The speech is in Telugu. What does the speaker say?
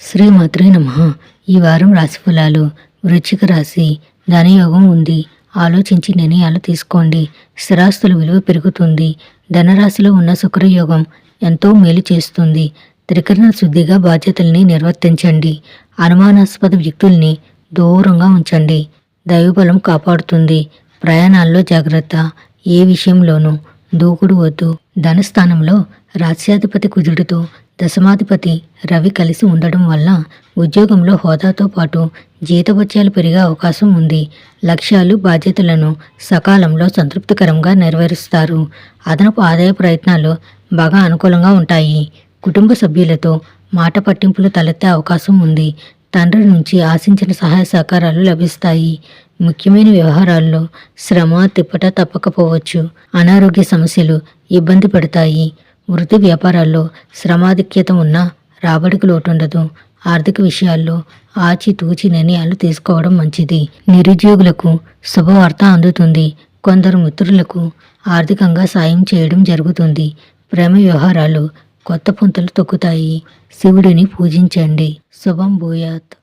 శ్రీమాత్రే నమః. ఈ వారం రాశి ఫలాలు. వృశ్చిక రాశి. ధనయోగం ఉంది. ఆలోచించి నిర్ణయాలు తీసుకోండి. స్థిరాస్తుల విలువ పెరుగుతుంది. ధనరాశిలో ఉన్న శుక్రయోగం ఎంతో మేలు చేస్తుంది. త్రికరణ శుద్ధిగా బాధ్యతల్ని నిర్వర్తించండి. అనుమానాస్పద వ్యక్తుల్ని దూరంగా ఉంచండి. దైవబలం కాపాడుతుంది. ప్రయాణాల్లో జాగ్రత్త. ఏ విషయంలోనూ దూకుడు వద్దు. ధనస్థానంలో రాస్యాధిపతి కుజుడితో దశమాధిపతి రవి కలిసి ఉండడం వల్ల ఉద్యోగంలో హోదాతో పాటు జీతభత్యాలు పెరిగే అవకాశం ఉంది. లక్ష్యాలు, బాధ్యతలను సకాలంలో సంతృప్తికరంగా నెరవేరుస్తారు. అదనపు ఆదాయ ప్రయత్నాలు బాగా అనుకూలంగా ఉంటాయి. కుటుంబ సభ్యులతో మాట పట్టింపులు తలెత్తే అవకాశం ఉంది. తండ్రి నుంచి ఆశించిన సహాయ సహకారాలు లభిస్తాయి. ముఖ్యమైన వ్యవహారాల్లో శ్రమ, తిప్పట తప్పకపోవచ్చు. అనారోగ్య సమస్యలు ఇబ్బంది పెడతాయి. వృత్తి వ్యాపారాల్లో శ్రమాధిక్యత ఉన్న రాబడికి లోటుండదు. ఆర్థిక విషయాల్లో ఆచితూచి నిర్ణయాలు తీసుకోవడం మంచిది. నిరుద్యోగులకు శుభవార్త అందుతుంది. కొందరు మిత్రులకు ఆర్థికంగా సాయం చేయడం జరుగుతుంది. ప్రేమ వ్యవహారాలు కొత్త పుంతలు తొక్కుతాయి. శివుడిని పూజించండి. శుభం భూయాత్.